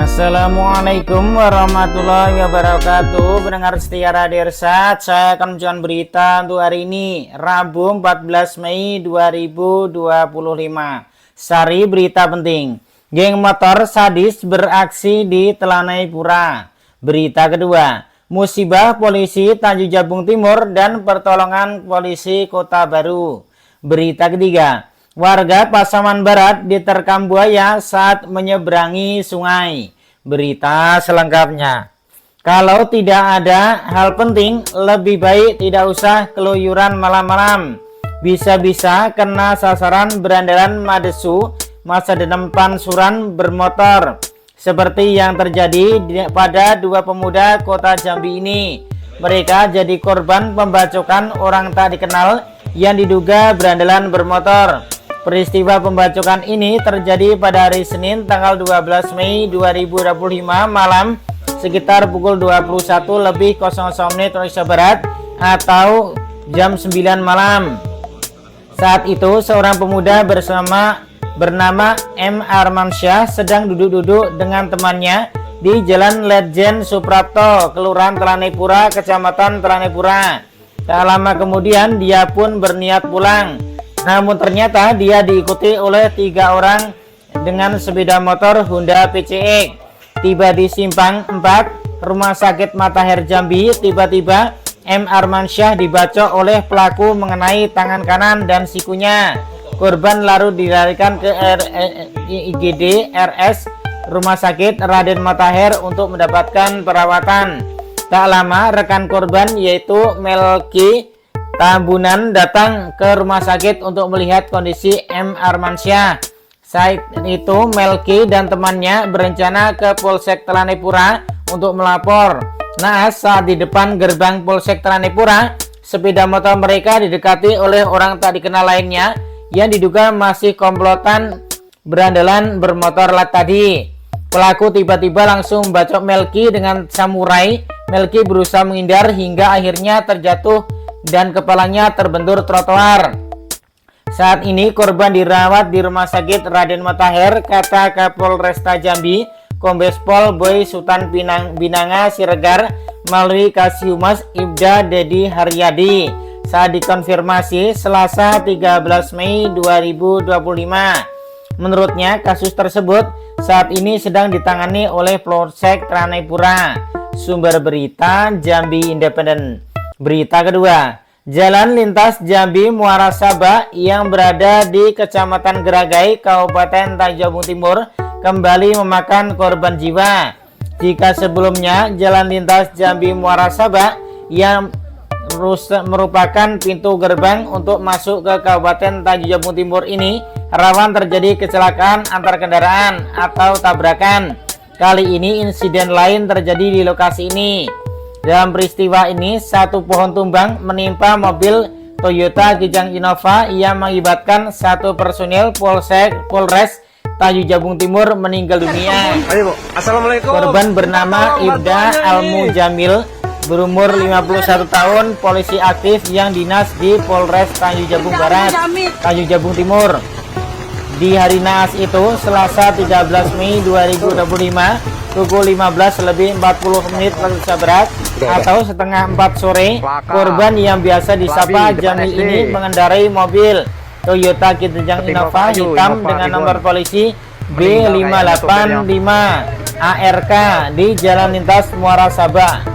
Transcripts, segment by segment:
Assalamualaikum warahmatullahi wabarakatuh. Pendengar setia Radio Irsad, saya akan menunjukkan berita untuk hari ini, Rabu 14 Mei 2025. Sari berita penting, geng motor sadis beraksi di Telanai Pura. Berita kedua, musibah polisi Tanjung Jabung Timur dan pertolongan polisi Kota Baru. Berita ketiga, warga Pasaman Barat diterkam buaya saat menyeberangi sungai. Berita selengkapnya. Kalau tidak ada hal penting, lebih baik tidak usah keluyuran malam-malam. Bisa-bisa kena sasaran berandalan madesu masa depan pansuran bermotor. Seperti yang terjadi pada dua pemuda Kota Jambi ini. Mereka jadi korban pembacokan orang tak dikenal yang diduga berandalan bermotor. Peristiwa pembacokan ini terjadi pada hari Senin tanggal 12 Mei 2025 malam sekitar pukul 21.00 Indonesia Barat atau jam 9 malam. Saat itu seorang pemuda bernama M. Armansyah sedang duduk-duduk dengan temannya di Jalan Ledjen Suprapto, Kelurahan Telanai Pura, Kecamatan Telanai Pura. Tak lama kemudian dia pun berniat pulang. Namun ternyata dia diikuti oleh 3 orang dengan sepeda motor Honda PCX. Tiba di Simpang 4 Rumah Sakit Matahir Jambi, tiba-tiba M. Armansyah dibacok oleh pelaku mengenai tangan kanan dan sikunya. Korban lalu dilarikan ke IGD RS Rumah Sakit Raden Matahir untuk mendapatkan perawatan. Tak lama rekan korban yaitu Melki Tambunan datang ke rumah sakit untuk melihat kondisi M. Armansyah. Saat itu Melki dan temannya berencana ke Polsek Telanai Pura untuk melapor. Naas saat di depan gerbang Polsek Telanai Pura, sepeda motor mereka didekati oleh orang tak dikenal lainnya yang diduga masih komplotan berandalan bermotor tadi. Pelaku tiba-tiba langsung membacok Melki dengan samurai. Melki berusaha menghindar hingga akhirnya terjatuh dan kepalanya terbentur trotoar. Saat ini korban dirawat di Rumah Sakit Raden Matahir, kata Kapolresta Jambi, Kombes Pol Boy Sultan Binanga Siregar melalui Kasih-Humas Ibda Dedi Haryadi saat dikonfirmasi Selasa 13 Mei 2025. Menurutnya kasus tersebut saat ini sedang ditangani oleh Polsek Telanai Pura. Sumber berita Jambi Independen. Berita kedua, jalan lintas Jambi Muara Sabah yang berada di Kecamatan Geragai, Kabupaten Tanjung Jabung Timur kembali memakan korban jiwa. Jika sebelumnya jalan lintas Jambi Muara Sabah yang merupakan pintu gerbang untuk masuk ke Kabupaten Tanjung Jabung Timur ini rawan terjadi kecelakaan antar kendaraan atau tabrakan. Kali ini insiden lain terjadi di lokasi ini. Dalam peristiwa ini, satu pohon tumbang menimpa mobil Toyota Kijang Innova yang mengakibatkan satu personil Polres Tanjung Jabung Timur meninggal dunia. Assalamualaikum. Korban bernama Ibda Almu Jamil, berumur 51 tahun, polisi aktif yang dinas di Polres Tanjung Jabung Barat, Tanjung Jabung Timur. Di hari naas itu, Selasa 13 Mei 2025, pukul 15.40 Indonesia Barat atau setengah 4 sore, korban yang biasa disapa Jamil ini mengendarai mobil Toyota Kijang Innova hitam dengan nomor polisi B585 ARK di Jalan Lintas Muara Sabah.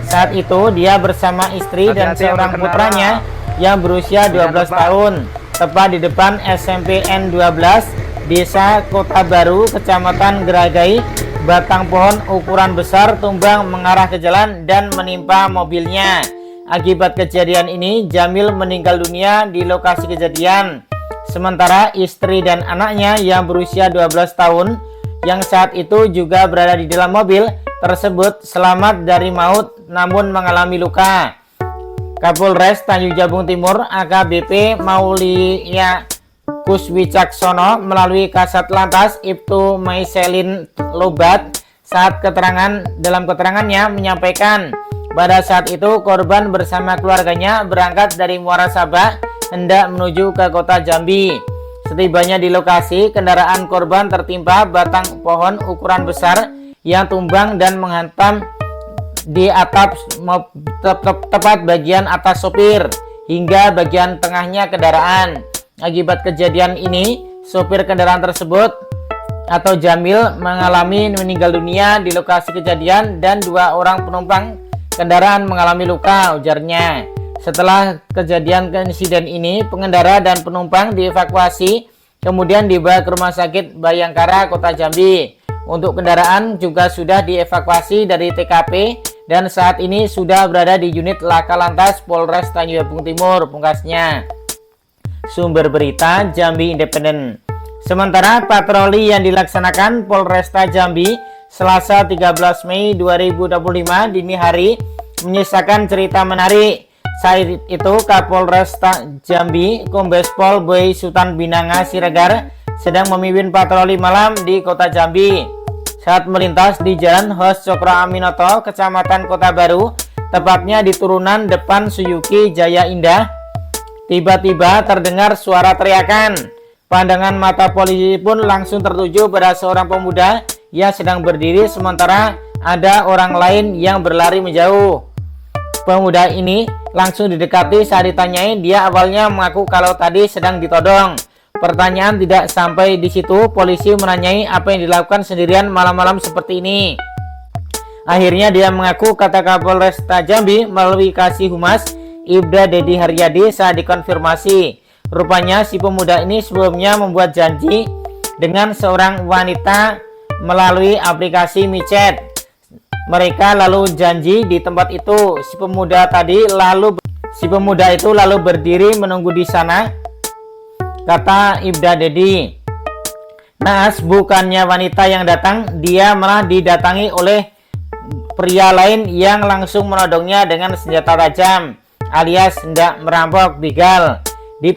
Saat itu dia bersama istri dan seorang putranya yang berusia 12 tahun, tepat di depan SMP N12 Desa Kota Baru, Kecamatan Geragai. Batang pohon ukuran besar tumbang mengarah ke jalan dan menimpa mobilnya. Akibat kejadian ini, Jamil meninggal dunia di lokasi kejadian. Sementara istri dan anaknya yang berusia 12 tahun yang saat itu juga berada di dalam mobil tersebut selamat dari maut namun mengalami luka. Kapolres Tanjung Jabung Timur AKBP Maulia Kuswicaksono melalui Kasat Lantas Ibtu Maiselin Lobat saat dalam keterangannya menyampaikan pada saat itu korban bersama keluarganya berangkat dari Muara Sabah hendak menuju ke kota Jambi. Setibanya di lokasi, kendaraan korban tertimpa batang pohon ukuran besar yang tumbang dan menghantam di atap tepat bagian atas sopir hingga bagian tengahnya kendaraan. Akibat kejadian ini, sopir kendaraan tersebut atau Jamil mengalami meninggal dunia di lokasi kejadian dan 2 orang penumpang kendaraan mengalami luka, ujarnya. Setelah kejadian insiden ini, pengendara dan penumpang dievakuasi kemudian dibawa ke Rumah Sakit Bayangkara Kota Jambi. Untuk kendaraan juga sudah dievakuasi dari TKP dan saat ini sudah berada di unit Laka Lantas Polres Tanjung Jabung Timur, pungkasnya. Sumber berita Jambi Independen. Sementara patroli yang dilaksanakan Polresta Jambi Selasa 13 Mei 2025 dini hari menyisakan cerita menarik. Saat itu Kapolresta Jambi Kombes Pol Boy Sultan Binanga Siregar sedang memimpin patroli malam di Kota Jambi. Saat melintas di Jalan Hos Cokro Aminoto, Kecamatan Kota Baru, tepatnya di turunan depan Suyuki Jaya Indah, tiba-tiba terdengar suara teriakan. Pandangan mata polisi pun langsung tertuju pada seorang pemuda yang sedang berdiri sementara ada orang lain yang berlari menjauh. Pemuda ini langsung didekati. Saat ditanyai, dia awalnya mengaku kalau tadi sedang ditodong. Pertanyaan tidak sampai di situ, polisi menanyai apa yang dilakukan sendirian malam-malam seperti ini. Akhirnya dia mengaku, kata Kapolresta Jambi melalui Kasih Humas Ibda Dedi Haryadi saat dikonfirmasi. Rupanya si pemuda ini sebelumnya membuat janji dengan seorang wanita melalui aplikasi micet. Mereka lalu janji di tempat itu. Si pemuda itu lalu berdiri menunggu di sana, kata Ibda Dedi. Naas, bukannya wanita yang datang, dia malah didatangi oleh pria lain yang langsung menodongnya dengan senjata tajam, alias hendak merampok begal. Si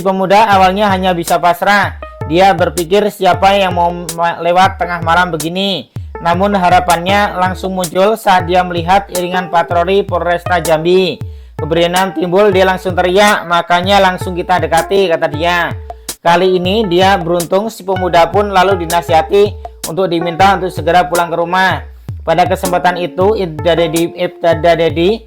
pemuda awalnya hanya bisa pasrah. Dia berpikir siapa yang mau lewat tengah malam begini. Namun harapannya langsung muncul saat dia melihat iringan patroli Polresta Jambi. Keberanian timbul, dia langsung teriak, makanya langsung kita dekati, kata dia. Kali ini dia beruntung, si pemuda pun lalu dinasihati untuk diminta untuk segera pulang ke rumah. Pada kesempatan itu, Ibda Dedi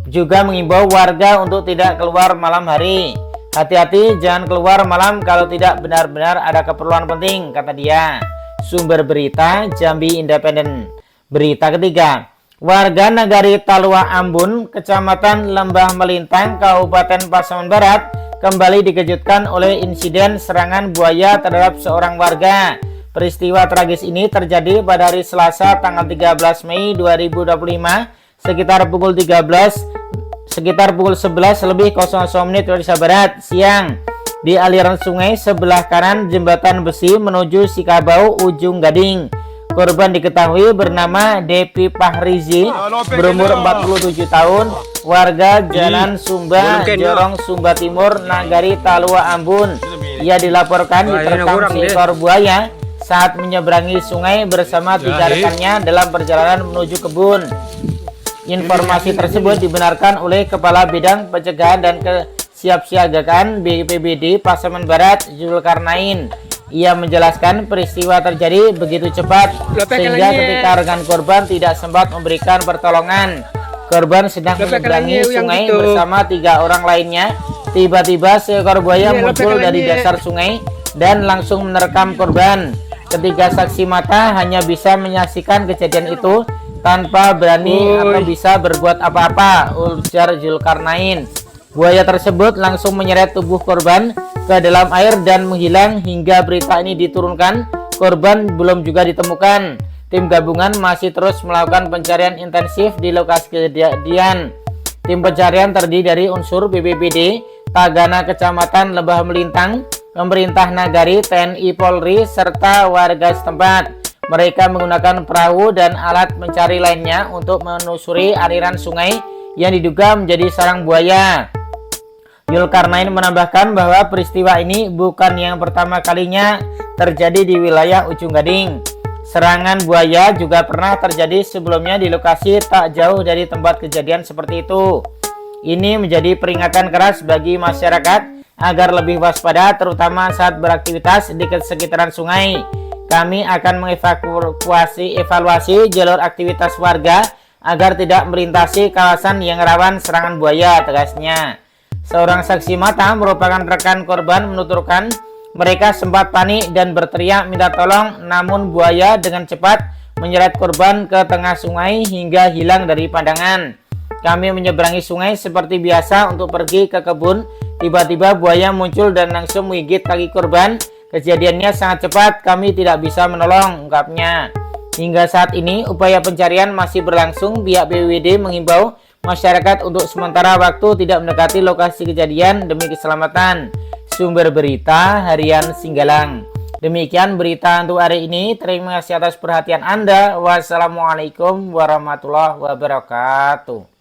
juga mengimbau warga untuk tidak keluar malam hari. Hati-hati, jangan keluar malam kalau tidak benar-benar ada keperluan penting, kata dia. Sumber berita Jambi Independen. Berita ketiga, warga Nagari Talua Ambun, Kecamatan Lembah Melintang, Kabupaten Pasaman Barat kembali dikejutkan oleh insiden serangan buaya terhadap seorang warga. Peristiwa tragis ini terjadi pada hari Selasa tanggal 13 Mei 2025 sekitar pukul 11 lebih 00 menit Indonesia Barat siang di aliran sungai sebelah kanan jembatan besi menuju Sikabau Ujung Gading. Korban diketahui bernama Depi Pahrizi, berumur 47 tahun, warga Jalan Sumba, Jorong, Sumba Timur, Nagari Talua Ambun. Ia dilaporkan diterkam seekor buaya saat menyeberangi sungai bersama 3 rekannya dalam perjalanan menuju kebun. Informasi tersebut dibenarkan oleh Kepala Bidang Pencegahan dan Kesiapsiagaan BPBD Pasaman Barat, Zulkarnain. Ia menjelaskan peristiwa terjadi begitu cepat sehingga ketika rekan korban tidak sempat memberikan pertolongan. Korban sedang menyeberangi sungai bersama 3 orang lainnya. Tiba-tiba seekor buaya muncul dari dasar sungai dan langsung menerkam korban. Ketiga saksi mata hanya bisa menyaksikan kejadian itu tanpa berani atau bisa berbuat apa-apa, ujar Zulkarnain. Buaya tersebut langsung menyeret tubuh korban ke dalam air dan menghilang. Hingga berita ini diturunkan, korban belum juga ditemukan. Tim gabungan masih terus melakukan pencarian intensif di lokasi kejadian. Tim pencarian terdiri dari unsur BPBD, Tagana Kecamatan Lembah Melintang, pemerintah Nagari, TNI Polri, serta warga setempat. Mereka menggunakan perahu dan alat mencari lainnya untuk menelusuri aliran sungai yang diduga menjadi sarang buaya. Zulkarnain menambahkan bahwa peristiwa ini bukan yang pertama kalinya terjadi di wilayah Ujung Gading. Serangan buaya juga pernah terjadi sebelumnya di lokasi tak jauh dari tempat kejadian seperti itu. Ini menjadi peringatan keras bagi masyarakat agar lebih waspada, terutama saat beraktivitas di sekitaran sungai. Kami akan evaluasi jalur aktivitas warga agar tidak melintasi kawasan yang rawan serangan buaya, tegasnya. Seorang saksi mata merupakan rekan korban menuturkan mereka sempat panik dan berteriak minta tolong, namun buaya dengan cepat menyeret korban ke tengah sungai hingga hilang dari pandangan. Kami menyeberangi sungai seperti biasa untuk pergi ke kebun. Tiba-tiba buaya muncul dan langsung menggigit kaki korban. Kejadiannya sangat cepat, kami tidak bisa menolong, ungkapnya. Hingga saat ini, upaya pencarian masih berlangsung. Pihak BPBD mengimbau masyarakat untuk sementara waktu tidak mendekati lokasi kejadian demi keselamatan. Sumber berita Harian Singgalang. Demikian berita untuk hari ini. Terima kasih atas perhatian Anda. Wassalamualaikum warahmatullahi wabarakatuh.